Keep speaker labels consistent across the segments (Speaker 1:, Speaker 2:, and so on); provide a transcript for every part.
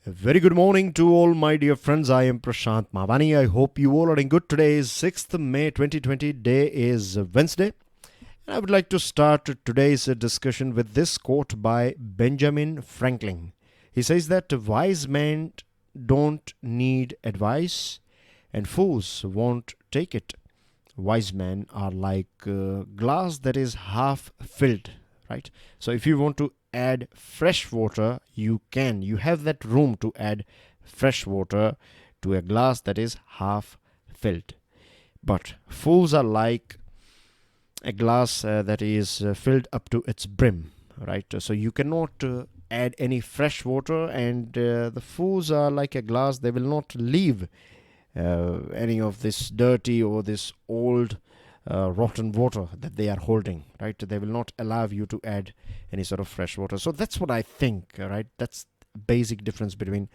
Speaker 1: A very good morning to all my dear friends. I am Prashant Mavani. I hope you all are doing good. Today is 6th May 2020. Day is Wednesday. And I would like to start today's discussion with this quote by Benjamin Franklin. He says that wise men don't need advice and fools won't take it. Wise men are like glass that is half filled, right? So if you want to add fresh water, you can. You have that room to add fresh water to a glass that is half filled. But fools are like a glass that is filled up to its brim, right? So you cannot add any fresh water, and the fools are like a glass. They will not leave any of this dirty or this old rotten water that they are holding, right? They will not allow you to add any sort of fresh water. So that's what I think, right? That's basic difference between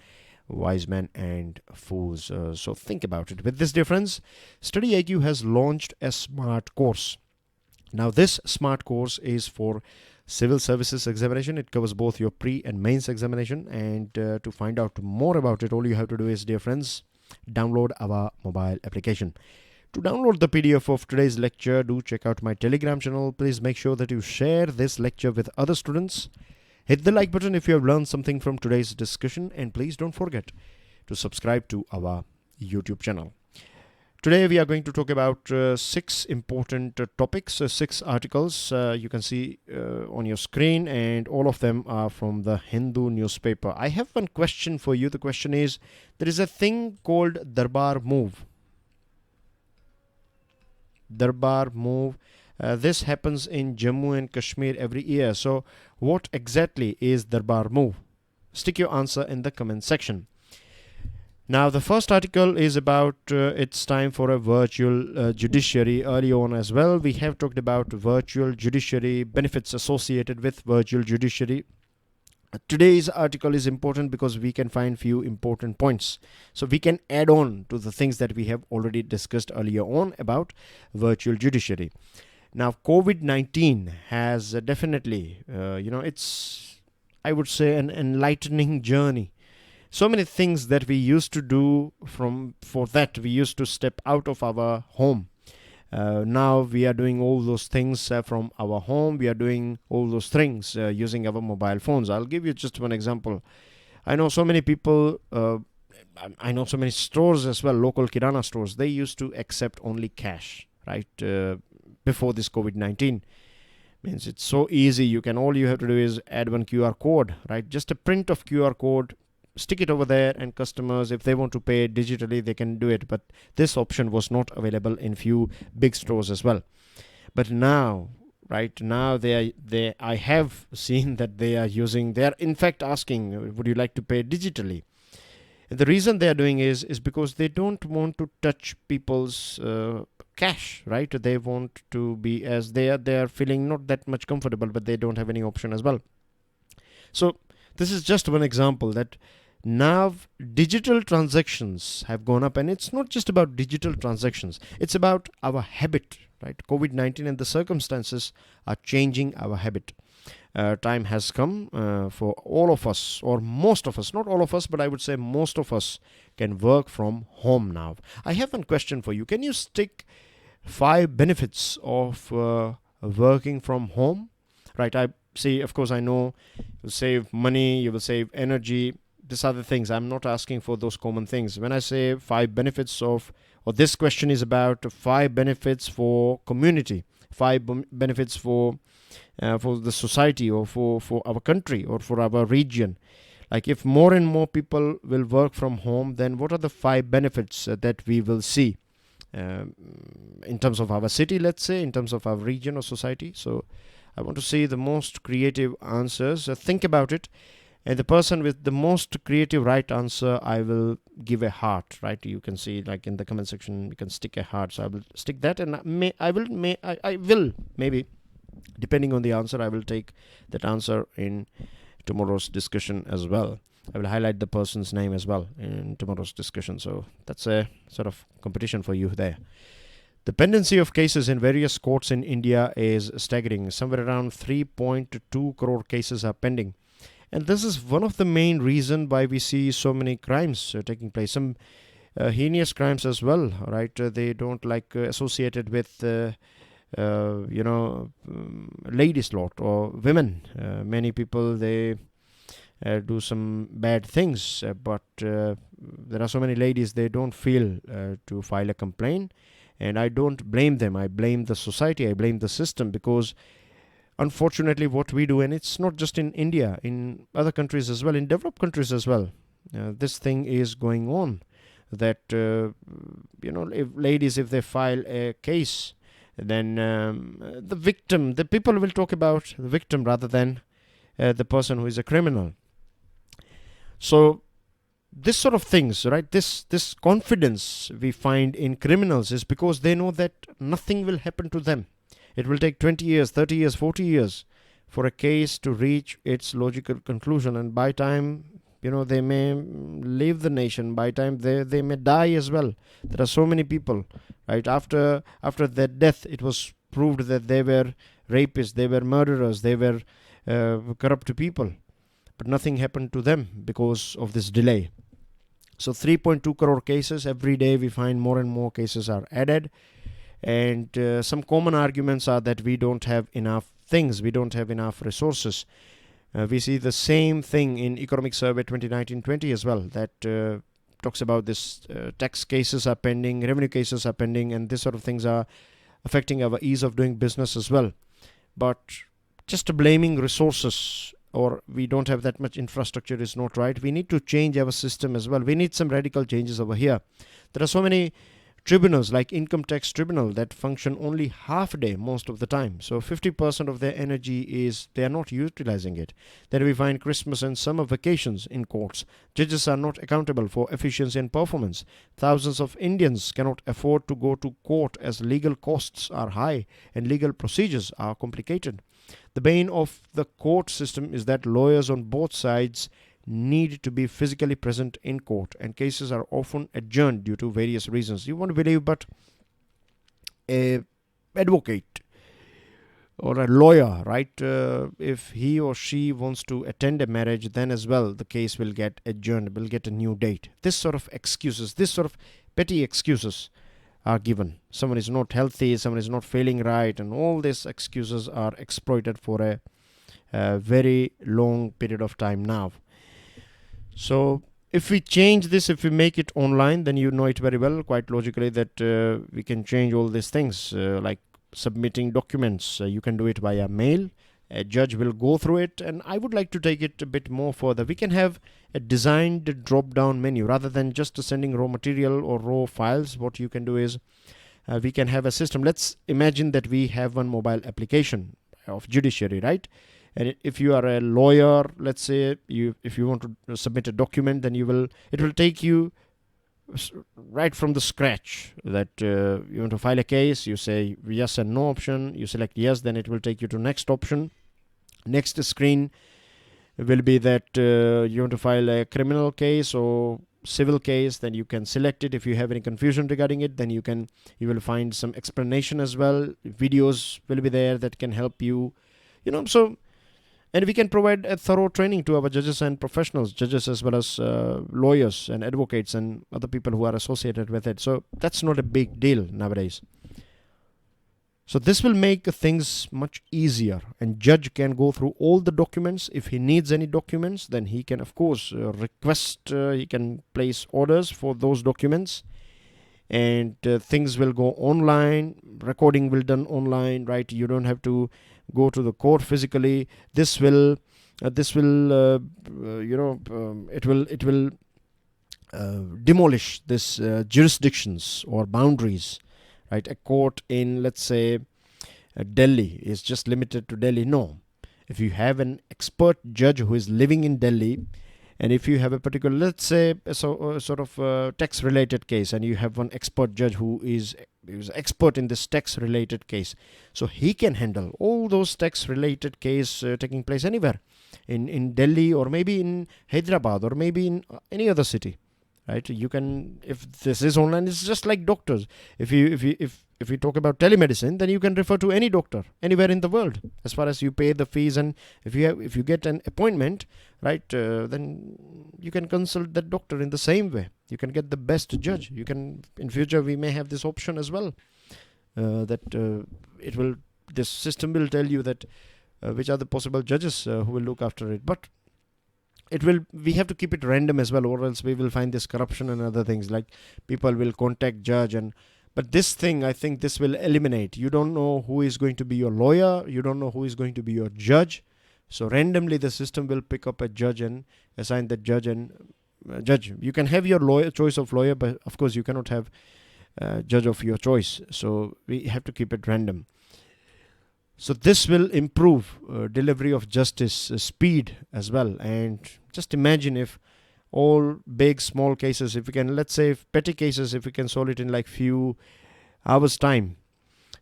Speaker 1: wise men and fools. So think about it. With this difference, StudyIQ has launched a smart course. Now this smart course is for Civil Services Examination. It covers both your pre and mains examination. And to find out more about it, all you have to do is, dear friends, download our mobile application. To download the PDF of today's lecture, do check out my Telegram channel. Please make sure that you share this lecture with other students. Hit the like button if you have learned something from today's discussion, and please don't forget to subscribe to our YouTube channel. Today we are going to talk about 6 important topics, 6 articles you can see on your screen, and all of them are from the Hindu newspaper. I have one question for you. The question is, there is a thing called Darbar Move. Darbar Move. This happens in Jammu and Kashmir every year. So what exactly is Darbar Move? Stick your answer in the comment section. Now the first article is about it's time for a virtual judiciary. Early on as well, we have talked about virtual judiciary, benefits associated with virtual judiciary. Today's article is important because we can find few important points. So we can add on to the things that we have already discussed earlier on about virtual judiciary. Now COVID-19 has definitely, it's, I would say, an enlightening journey. So many things that we used to do for that we used to step out of our home. Now we are doing all those things from our home. We are doing all those things using our mobile phones. I'll give you just one example. I know so many people, I know so many stores as well, local Kirana stores, they used to accept only cash, right? Before this COVID-19. Means it's so easy. All you have to do is add one QR code, right? Just a print of QR code, stick it over there, and customers, if they want to pay digitally, they can do it. But this option was not available in few big stores as well. But now, right now, I have seen that they are in fact asking, would you like to pay digitally? And the reason they are doing is because they don't want to touch people's cash, right? They want to be as they are feeling not that much comfortable, but they don't have any option as well. So this is just one example that now digital transactions have gone up, and it's not just about digital transactions, it's about our habit, right? COVID-19 and the circumstances are changing our habit. Time has come for all of us, or most of us, not all of us, but I would say most of us can work from home now. I have one question for you. Can you stick 5 benefits of working from home? Right, I see, of course, I know you'll save money, you will save energy. These are the things. I'm not asking for those common things. When I say 5 benefits or this question is about 5 benefits for community, 5 benefits for the society, or for our country, or for our region. Like if more and more people will work from home, then what are the 5 benefits that we will see in terms of our city, let's say, in terms of our region or society? So I want to see the most creative answers. Think about it. And the person with the most creative right answer, I will give a heart, right? You can see, like in the comment section, you can stick a heart. So I will stick that, and I will maybe, depending on the answer, I will take that answer in tomorrow's discussion as well. I will highlight the person's name as well in tomorrow's discussion. So that's a sort of competition for you there. The pendency of cases in various courts in India is staggering. Somewhere around 3.2 crore cases are pending. And this is one of the main reason why we see so many crimes taking place. Some heinous crimes as well, right? They don't like associated with ladies lot or women. Many people, they do some bad things, but there are so many ladies, they don't feel to file a complaint. And I don't blame them. I blame the society. I blame the system, because unfortunately what we do, and it's not just in India, in other countries as well, in developed countries as well, this thing is going on, that if ladies, if they file a case, then the victim, the people will talk about the victim rather than the person who is a criminal. So this sort of things, right, this confidence we find in criminals is because they know that nothing will happen to them. It will take 20 years, 30 years, 40 years for a case to reach its logical conclusion, and by time they may leave the nation, by time they may die as well. There are so many people, right, after their death it was proved that they were rapists, they were murderers, they were corrupt people, but nothing happened to them because of this delay. So 3.2 crore cases every day, we find more and more cases are added. And some common arguments are that we don't have enough things, we don't have enough resources. We see the same thing in Economic Survey 2019-20 as well, that talks about this tax cases are pending, revenue cases are pending, and this sort of things are affecting our ease of doing business as well. But just blaming resources, or we don't have that much infrastructure, is not right. We need to change our system as well. We need some radical changes over here. There are so many tribunals like income tax tribunal that function only half a day most of the time, so 50% of their energy is, they are not utilizing it. Then we find Christmas and summer vacations in courts. Judges are not accountable for efficiency and performance. Thousands of Indians cannot afford to go to court as legal costs are high and legal procedures are complicated. The bane of the court system is that lawyers on both sides need to be physically present in court, and cases are often adjourned due to various reasons. You won't believe, but a advocate or a lawyer, right, if he or she wants to attend a marriage, then as well the case will get adjourned, will get a new date. This sort of excuses, this sort of petty excuses are given. Someone is not healthy, someone is not feeling right, and all these excuses are exploited for a very long period of time now. So if we change this, if we make it online, then you know it very well, quite logically, that we can change all these things, like submitting documents. You can do it via mail. A judge will go through it, and I would like to take it a bit more further. We can have a designed drop-down menu rather than just sending raw material or raw files. What you can do is we can have a system. Let's imagine that we have one mobile application of Judiciary, right? And if you are a lawyer, let's say if you want to submit a document, then it will take you right from the scratch, that you want to file a case, you say yes and no option, you select yes, then it will take you to next option. Next screen will be that you want to file a criminal case or civil case, then you can select it. If you have any confusion regarding it, then you will find some explanation as well. Videos will be there that can help you, so. And we can provide a thorough training to our judges and professionals, judges as well as lawyers and advocates and other people who are associated with it. So that's not a big deal nowadays. So this will make things much easier, and judge can go through all the documents. If he needs any documents, then he can of course request, he can place orders for those documents, and things will go online, recording will done online, right? You don't have to go to the court physically. It will demolish this jurisdictions or boundaries, right? A court in, let's say, Delhi is just limited to Delhi. No, if you have an expert judge who is living in Delhi, and if you have a particular, let's say, sort of tax related case, and you have one expert judge who is expert in this tax related case, so he can handle all those tax related case taking place anywhere in Delhi, or maybe in Hyderabad, or maybe in any other city. right? You can, if this is online, it's just like doctors. If we talk about telemedicine, then you can refer to any doctor anywhere in the world, as far as you pay the fees, and if you get an appointment, right, then you can consult that doctor in the same way. You can get the best judge. You can, in future we may have this option as well, this system will tell you that which are the possible judges who will look after it. But we have to keep it random as well, or else we will find this corruption and other things, like people will contact judge. But this thing, I think this will eliminate. You don't know who is going to be your lawyer, you don't know who is going to be your judge, so randomly the system will pick up a judge and assign that judge. And judge, you can have your choice of lawyer, but of course you cannot have judge of your choice, so we have to keep it random. So this will improve delivery of justice, speed as well. And just imagine if all big, small cases, if we can, let's say if petty cases, if we can solve it in like few hours time,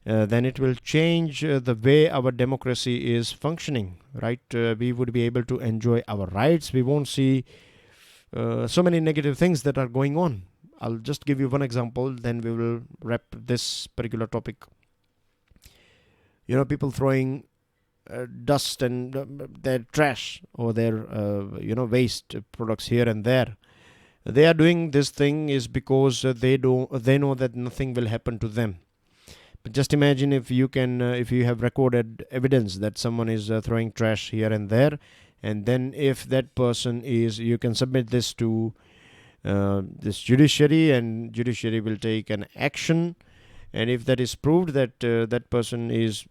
Speaker 1: then it will change the way our democracy is functioning, right? We would be able to enjoy our rights. We won't see so many negative things that are going on. I'll just give you one example, then we will wrap this particular topic. People throwing dust and their trash or their waste products here and there. They are doing this thing is because they know that nothing will happen to them. But just imagine if you have recorded evidence that someone is throwing trash here and there, and then if that person you can submit this to this judiciary, and judiciary will take an action. And if that is proved that that person is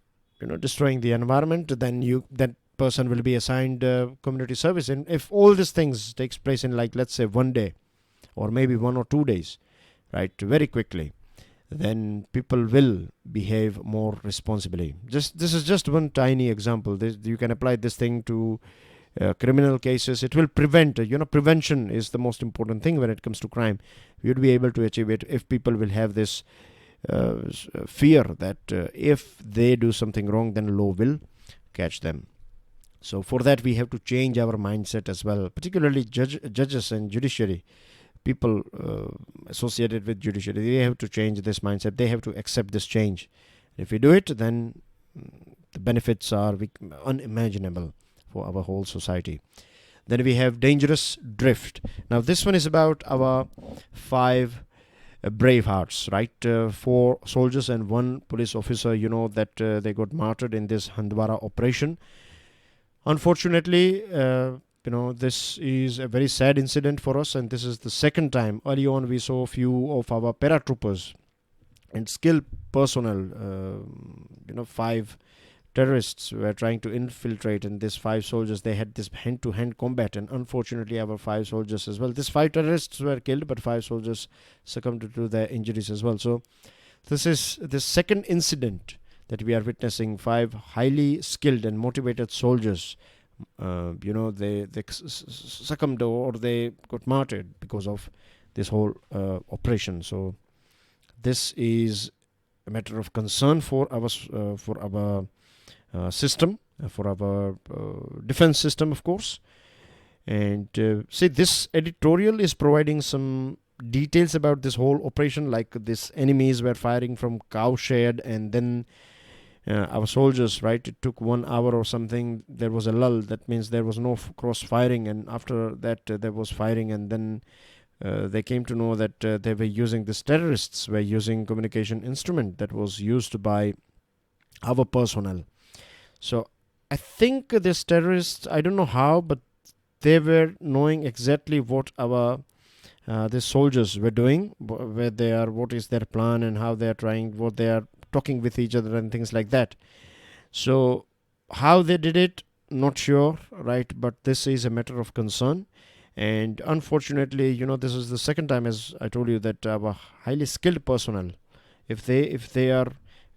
Speaker 1: destroying the environment, then that person will be assigned community service. And if all these things takes place in, like, let's say 1 day or maybe 1 or 2 days, right, very quickly, then people will behave more responsibly. This is just one tiny example. You can apply this thing to criminal cases. It will prevent. Prevention is the most important thing when it comes to crime. You'd be able to achieve it if people will have this fear that if they do something wrong, then law will catch them. So for that we have to change our mindset as well, particularly judges and judiciary, people associated with judiciary. They have to change this mindset. They have to accept this change. If we do it, then the benefits are unimaginable for our whole society. Then we have dangerous drift. Now this one is about our 5 brave hearts, right? 4 soldiers and 1 police officer, that they got martyred in this Handwara operation. Unfortunately, this is a very sad incident for us, and this is the second time. Early on we saw a few of our paratroopers and skilled personnel, 5 terrorists were trying to infiltrate, and these 5 soldiers, they had this hand-to-hand combat, and unfortunately our 5 soldiers as well. These 5 terrorists were killed, but 5 soldiers succumbed to their injuries as well. So this is the second incident that we are witnessing. 5 highly skilled and motivated soldiers, they succumbed or they got martyred because of this whole operation. So this is a matter of concern for our system, for our defense system, of course. And see, this editorial is providing some details about this whole operation, like these enemies were firing from cowshed, and then our soldiers, right, it took 1 hour or something, there was a lull. That means there was no cross firing, and after that there was firing, and then they came to know that they were using, these terrorists were using communication instrument that was used by our personnel. So I think these terrorists, I don't know how, but they were knowing exactly what our these soldiers were doing, where they are, what is their plan, and how they are trying, what they are talking with each other and things like that. So how they did it, not sure, right? But this is a matter of concern. And unfortunately, this is the second time, as I told you, that our highly skilled personnel, if they are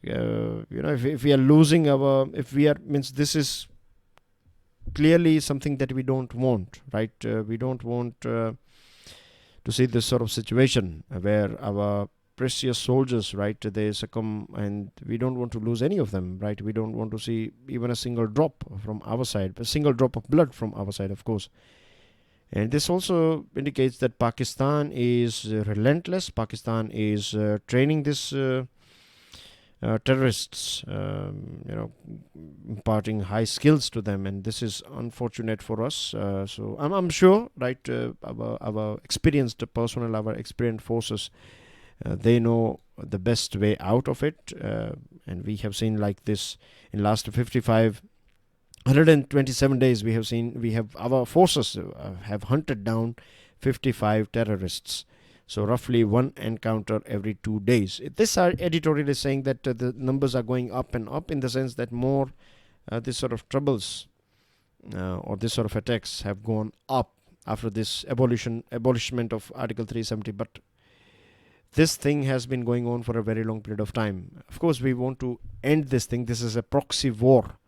Speaker 1: if we are losing this is clearly something that we don't want, right? We don't want to see this sort of situation where our precious soldiers, right, they succumb, and we don't want to lose any of them, right? We don't want to see even a single drop from our side, a single drop of blood from our side, of course. And this also indicates that Pakistan is relentless. Pakistan is training this terrorists, imparting high skills to them, and this is unfortunate for us. So I'm sure, right, our experienced personnel, our experienced forces, they know the best way out of it, and we have seen like this in last 127 days. We have our forces have hunted down 55 terrorists. So roughly one encounter every 2 days. This editorial is saying that the numbers are going up and up, in the sense that more this sort of troubles or this sort of attacks have gone up after this abolishment of Article 370. But this thing has been going on for a very long period of time. Of course, we want to end this thing. This is a proxy war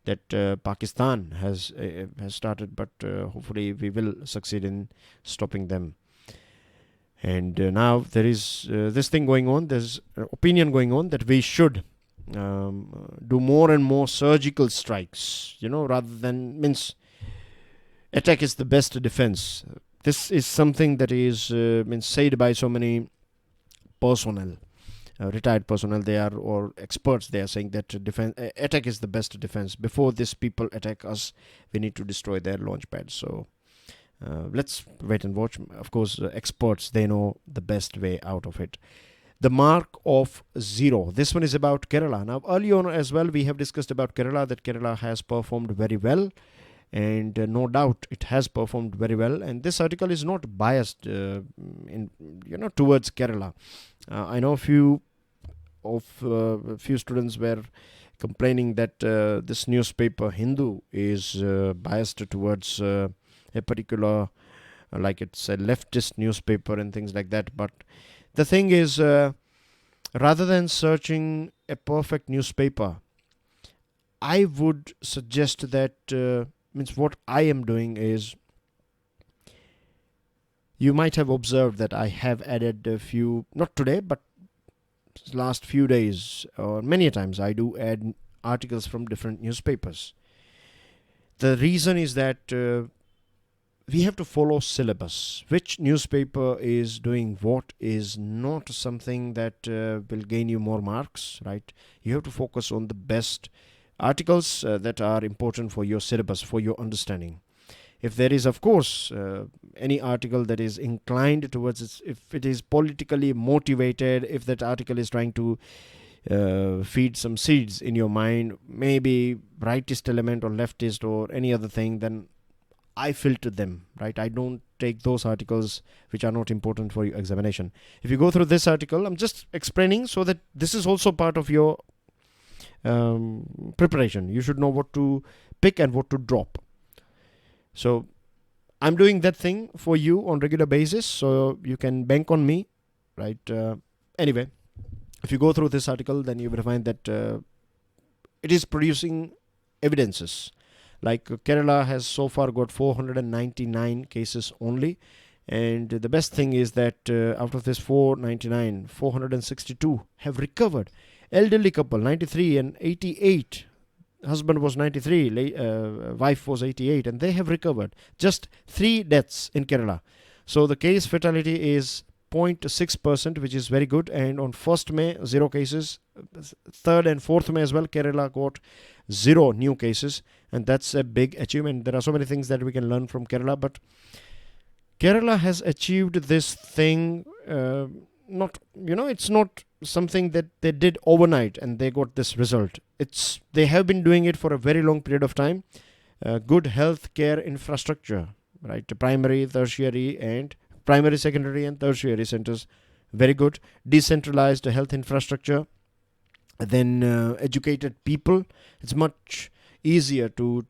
Speaker 1: that Pakistan has started, but hopefully we will succeed in stopping them. And now there is this thing going on. There's opinion going on that we should do more and more surgical strikes, rather than, attack is the best defense. This is something that is said by so many personnel, retired personnel, or experts. They are saying that attack is the best defense. Before these people attack us, we need to destroy their launch pads. So let's wait and watch. Of course, experts, they know the best way out of it. The mark of 0. This one is about Kerala. Now, earlier on as well, we have discussed about Kerala, that Kerala has performed very well. And no doubt it has performed very well. And this article is not biased towards Kerala. I know a few students were complaining that this newspaper Hindu is biased towards a particular, like it's a leftist newspaper and things like that. But the thing is, rather than searching a perfect newspaper, I would suggest that what I am doing is, you might have observed that I have added a few, not today, but last few days, or many times I do add articles from different newspapers. The reason is that we have to follow syllabus. Which newspaper is doing what is not something that will gain you more marks, right? You have to focus on the best articles that are important for your syllabus, for your understanding. If there is, of course, any article that is inclined towards it, if it is politically motivated, if that article is trying to feed some seeds in your mind, maybe rightist element or leftist or any other thing, then I filter them, right? I don't take those articles which are not important for your examination. If you go through this article, I'm just explaining so that this is also part of your preparation. You should know what to pick and what to drop. So I'm doing that thing for you on regular basis, so you can bank on me, right? Anyway, if you go through this article, then you will find that it is producing evidences. Like Kerala has so far got 499 cases only, and the best thing is that out of this 499, 462 have recovered. Elderly couple, 93 and 88. Husband was 93, wife was 88, and they have recovered. Just 3 deaths in Kerala. So the case fatality is 0.6%, which is very good. And on 1st May, 0 cases. 3rd and 4th May as well, Kerala got 0 new cases. And that's a big achievement. There are so many things that we can learn from Kerala. But Kerala has achieved this thing, it's not something that they did overnight and they got this result. They have been doing it for a very long period of time. Good health care infrastructure, right? Primary, secondary and tertiary centers, very good. Decentralized health infrastructure, then educated people. It's much easier to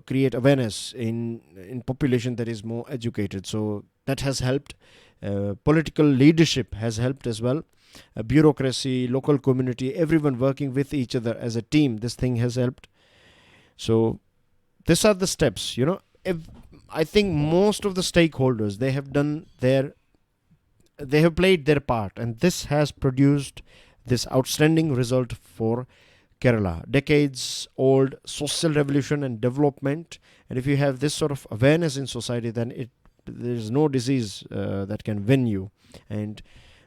Speaker 1: create awareness in population that is more educated. So that has helped. Political leadership has helped as well. Bureaucracy, local community, everyone working with each other as a team. This thing has helped. So these are the steps. I think most of the stakeholders, they have played their part, and this has produced this outstanding result for Kerala. Decades old social revolution and development. And if you have this sort of awareness in society, then it there is no disease that can win you. And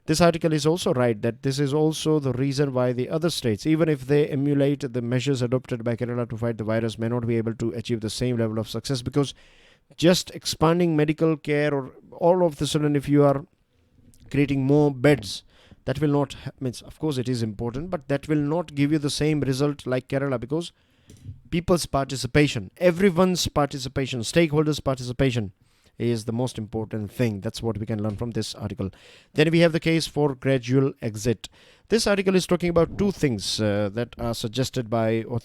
Speaker 1: this article is also right that this is also the reason why the other states, even if they emulate the measures adopted by Kerala to fight the virus, may not be able to achieve the same level of success, because just expanding medical care, or all of the sudden if you are creating more beds, that will not means, of course it is important, but that will not give you the same result like Kerala, because people's participation, everyone's participation, stakeholders' participation is the most important thing. That's what we can learn from this article. Then we have the case for gradual exit. This article is talking about two things that are suggested by, or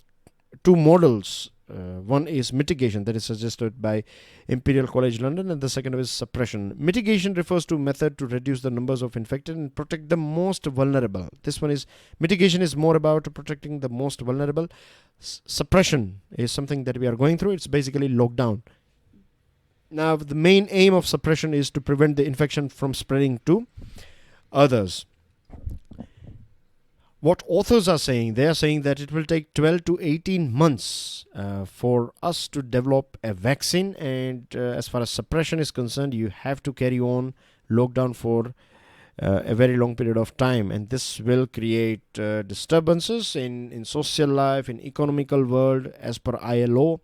Speaker 1: two models. One is mitigation, that is suggested by Imperial College London, and the second is suppression. Mitigation refers to method to reduce the numbers of infected and protect the most vulnerable. This one is, mitigation is more about protecting the most vulnerable. Suppression is something that we are going through. It's basically lockdown. Now, the main aim of suppression is to prevent the infection from spreading to others. What authors are saying, they are saying that it will take 12 to 18 months for us to develop a vaccine. And as far as suppression is concerned, you have to carry on lockdown for a very long period of time. And this will create disturbances in social life, in economical world. As per ILO,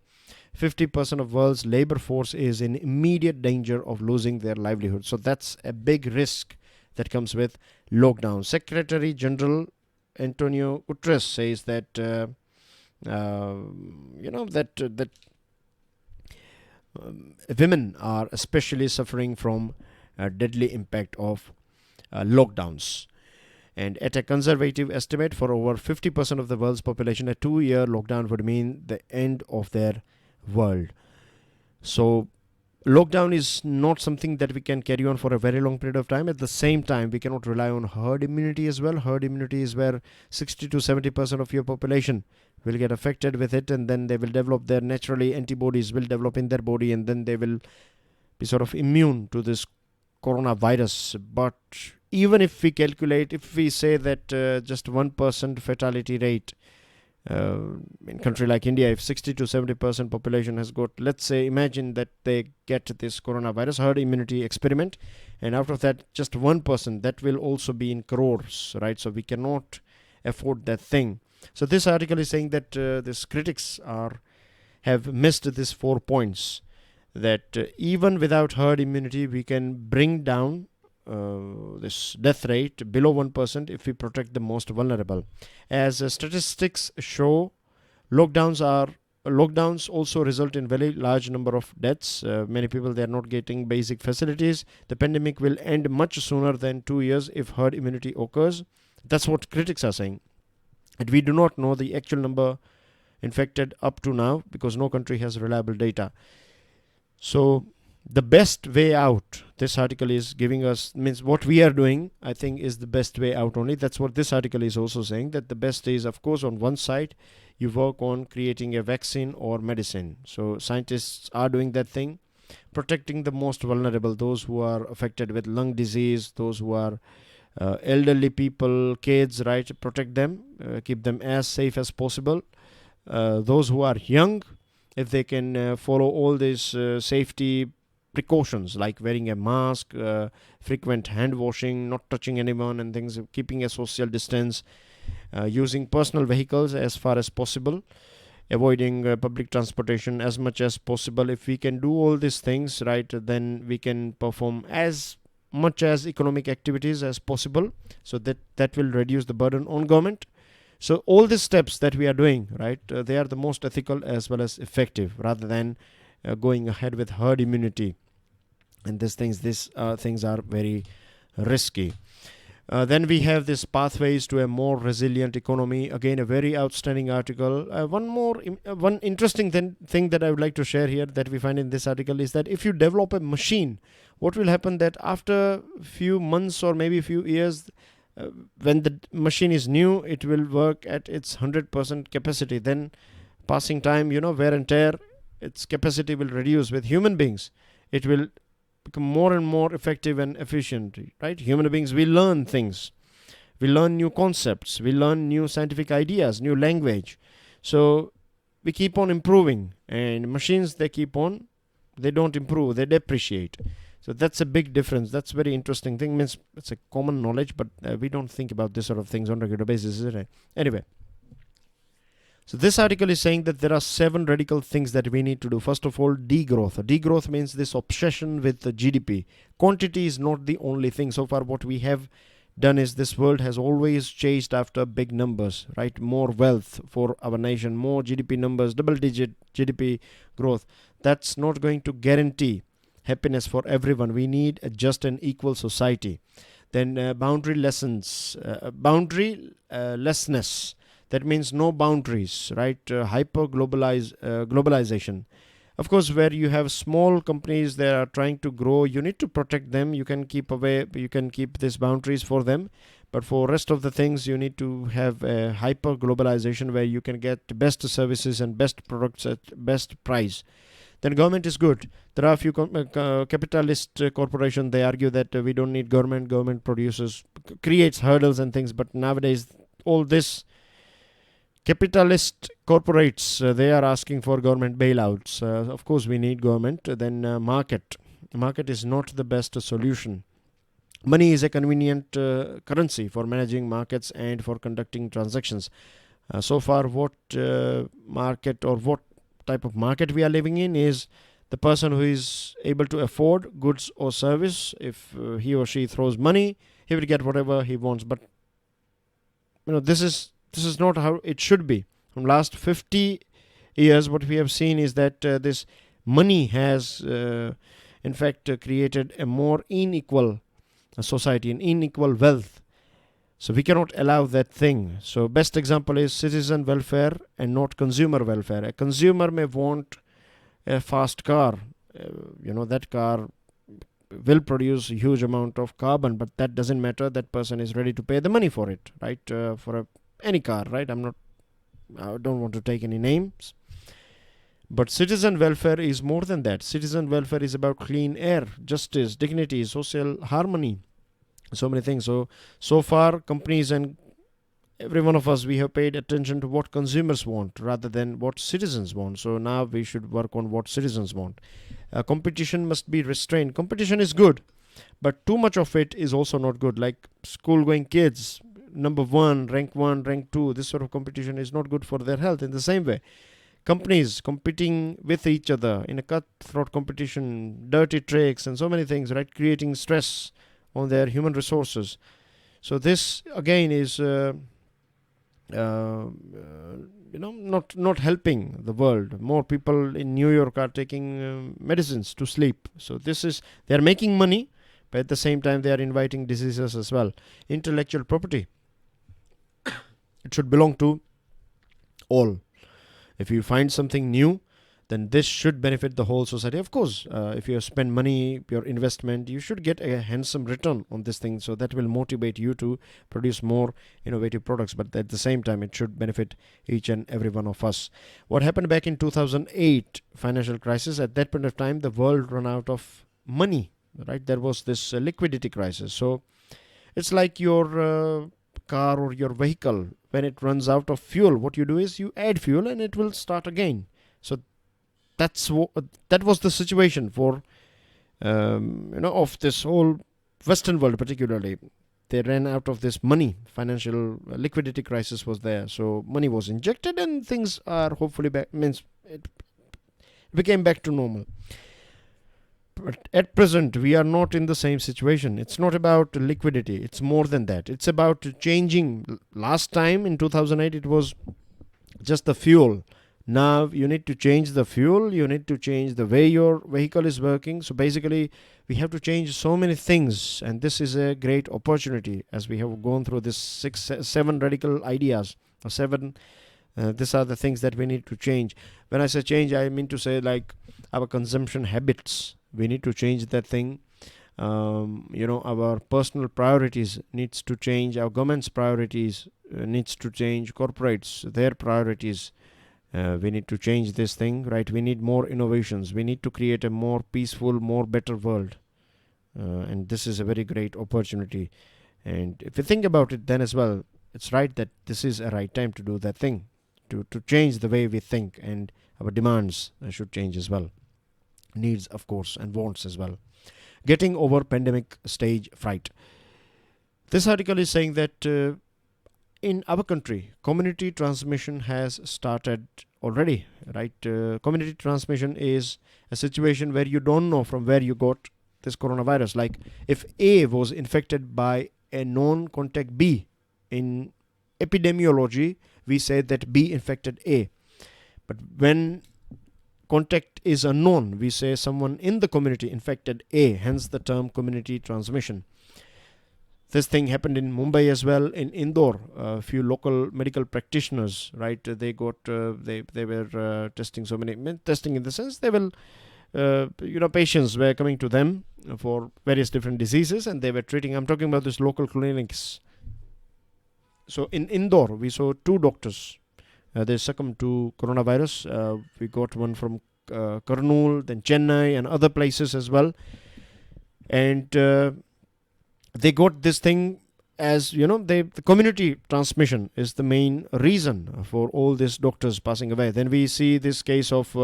Speaker 1: 50% of world's labor force is in immediate danger of losing their livelihood. So that's a big risk that comes with lockdown. Secretary General Antonio Guterres says that women are especially suffering from a deadly impact of lockdowns. And at a conservative estimate, for over 50% of the world's population, a 2-year lockdown would mean the end of their world. So lockdown is not something that we can carry on for a very long period of time. At the same time, we cannot rely on herd immunity as well. Herd immunity is where 60 to 70% of your population will get affected with it, and then they will develop their naturally antibodies will develop in their body, and then they will be sort of immune to this coronavirus. But even if we calculate, if we say that just 1% fatality rate, in a country like India, if 60 to 70% population has got, let's say, imagine that they get this coronavirus herd immunity experiment, and out of that just 1%, that will also be in crores, right? So we cannot afford that thing. So this article is saying that these critics have missed these 4 points, that even without herd immunity we can bring down this death rate below 1% if we protect the most vulnerable. As statistics show, lockdowns also result in very large number of deaths. Many people, they are not getting basic facilities. The pandemic will end much sooner than 2 years if herd immunity occurs. That's what critics are saying. And we do not know the actual number infected up to now, because no country has reliable data. So the best way out, this article is giving us, means what we are doing, I think, is the best way out only. That's what this article is also saying, that the best is, of course, on one side, you work on creating a vaccine or medicine. So scientists are doing that thing, protecting the most vulnerable, those who are affected with lung disease, those who are elderly people, kids, right? Protect them, keep them as safe as possible. Those who are young, if they can follow all these safety precautions like wearing a mask, frequent hand washing, not touching anyone and things, keeping a social distance, using personal vehicles as far as possible, avoiding public transportation as much as possible. If we can do all these things, right, then we can perform as much as economic activities as possible, so that will reduce the burden on government. So all these steps that we are doing, right, they are the most ethical as well as effective, rather than going ahead with herd immunity. And these things are very risky. Then we have this pathways to a more resilient economy. Again, a very outstanding article. One interesting thing that I would like to share here that we find in this article is that if you develop a machine, what will happen that after a few months or maybe a few years, when the machine is new, it will work at its 100% capacity. Then passing time, wear and tear, its capacity will reduce. With human beings, it will become more and more effective and efficient, right? Human beings, we learn things, we learn new concepts, we learn new scientific ideas, new language. So we keep on improving, and machines, they keep on they don't improve, they depreciate. So that's a big difference. That's very interesting thing. Means it's a common knowledge, but we don't think about this sort of things on a regular basis, isn't it? Anyway, so this article is saying that there are 7 radical things that we need to do. First of all, degrowth. Degrowth means this obsession with the GDP. Quantity is not the only thing. So far what we have done is this world has always chased after big numbers, right? More wealth for our nation, more GDP numbers, double-digit GDP growth. That's not going to guarantee happiness for everyone. We need a just and equal society. Then boundarylessness. That means no boundaries, right? Globalization. Of course, where you have small companies that are trying to grow, you need to protect them. You can keep these boundaries for them. But for rest of the things, you need to have a hyper globalization where you can get best services and best products at best price. Then government is good. There are a few capitalist corporations, they argue that we don't need government. Government creates hurdles and things. But nowadays, all this capitalist corporates, they are asking for government bailouts. Of course, we need government. Then market. Market is not the best solution. Money is a convenient currency for managing markets and for conducting transactions. So far, what market or what type of market we are living in is the person who is able to afford goods or service. If he or she throws money, he will get whatever he wants. But this is not how it should be. From last 50 years, what we have seen is that this money has, in fact, created a more unequal society, an unequal wealth. So we cannot allow that thing. So best example is citizen welfare and not consumer welfare. A consumer may want a fast car. That car will produce a huge amount of carbon, but that doesn't matter. That person is ready to pay the money for it, right? For any car, right? I don't want to take any names. But citizen welfare is more than that. Citizen welfare is about clean air, justice, dignity, social harmony, so many things. So far, companies and every one of us, we have paid attention to what consumers want rather than what citizens want. So now we should work on what citizens want. Competition must be restrained. Competition is good, but too much of it is also not good. Like school-going kids, number 1, rank 2, this sort of competition is not good for their health. In the same way, companies competing with each other in a cutthroat competition, dirty tricks and so many things, right, creating stress on their human resources. So this again is not helping the world. More people in New York are taking medicines to sleep. So they are making money, but at the same time they are inviting diseases as well. Intellectual property, it should belong to all. If you find something new, then this should benefit the whole society. Of course, if you spend money, your investment, you should get a handsome return on this thing. So that will motivate you to produce more innovative products. But at the same time, it should benefit each and every one of us. What happened back in 2008 financial crisis, at that point of time, the world ran out of money, right? There was this liquidity crisis. So it's like your car or your vehicle. When it runs out of fuel, what you do is you add fuel and it will start again. So that was the situation for of this whole Western world particularly. They ran out of this money. Financial liquidity crisis was there. So money was injected and things are hopefully back. Means it became back to normal. But at present, we are not in the same situation. It's not about liquidity. It's more than that. It's about changing. Last time in 2008, it was just the fuel. Now you need to change the fuel. You need to change the way your vehicle is working. So basically, we have to change so many things. And this is a great opportunity as we have gone through this 7 radical ideas. Or 7. These are the things that we need to change. When I say change, I mean to say like our consumption habits. We need to change that thing. Our personal priorities needs to change. Our government's priorities needs to change. Corporates, their priorities. We need to change this thing, right? We need more innovations. We need to create a more peaceful, more better world. And this is a very great opportunity. And if you think about it then as well, it's right that this is a right time to do that thing. To change the way we think, and our demands should change as well. needs, of course, and wants as well. Getting over pandemic stage fright. This article is saying that in our country, community transmission has started already, right? Community transmission is a situation where you don't know from where you got this coronavirus. Like if A was infected by a non-contact B, in epidemiology, we say that B infected A. But when contact is unknown, we say someone in the community infected A, hence the term community transmission. This thing happened in Mumbai as well, in Indore. A few local medical practitioners, right? They were testing so many, testing in the sense they will, patients were coming to them for various different diseases, and they were treating. I'm talking about this local clinics. So in Indore, we saw 2 doctors. They succumbed to coronavirus. We got one from Kurnool, then Chennai, and other places as well. And they got this thing as, the community transmission is the main reason for all these doctors passing away. Then we see this case of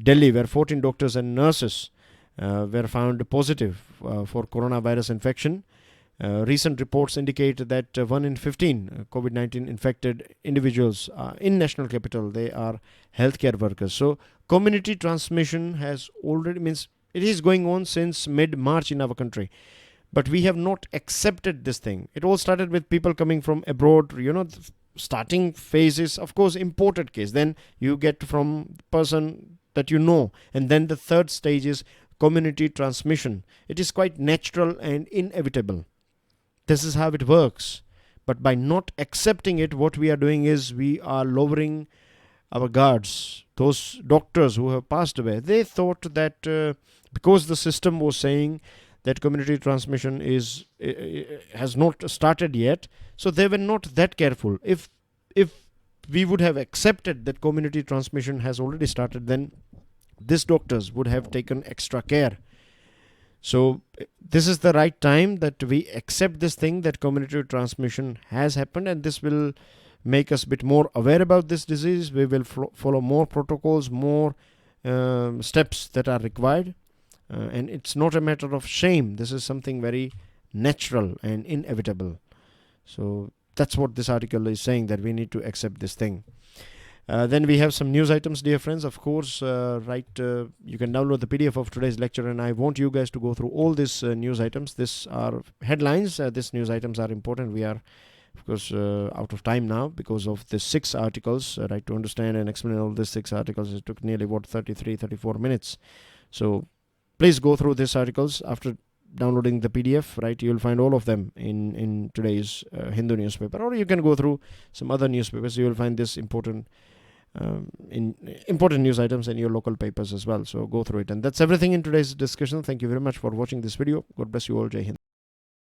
Speaker 1: Delhi, where 14 doctors and nurses were found positive for coronavirus infection. Recent reports indicate that 1 in 15 COVID-19 infected individuals in national capital, they are healthcare workers. So community transmission has already, it is going on since mid-March in our country. But we have not accepted this thing. It all started with people coming from abroad, the starting phases, of course, imported case. Then you get from person that you know. And then the third stage is community transmission. It is quite natural and inevitable. This is how it works. But by not accepting it, what we are doing is we are lowering our guards. Those doctors who have passed away, they thought that because the system was saying that community transmission has not started yet, so they were not that careful. If we would have accepted that community transmission has already started, then these doctors would have taken extra care. So this is the right time that we accept this thing, that community transmission has happened, and this will make us a bit more aware about this disease. We will follow more protocols, more steps that are required. And it's not a matter of shame. This is something very natural and inevitable. So that's what this article is saying, that we need to accept this thing. Then we have some news items, dear friends. Of course, you can download the PDF of today's lecture, and I want you guys to go through all these news items. These are headlines. These news items are important. We are, of course, out of time now because of the 6 articles. To understand and explain all these 6 articles, it took nearly 34 minutes. So please go through these articles after downloading the PDF, right? You'll find all of them in today's Hindu newspaper, or you can go through some other newspapers. You will find this important news items in your local papers as well. So go through it. And that's everything in today's discussion. Thank you very much for watching this video. God bless you all. Jai Hind.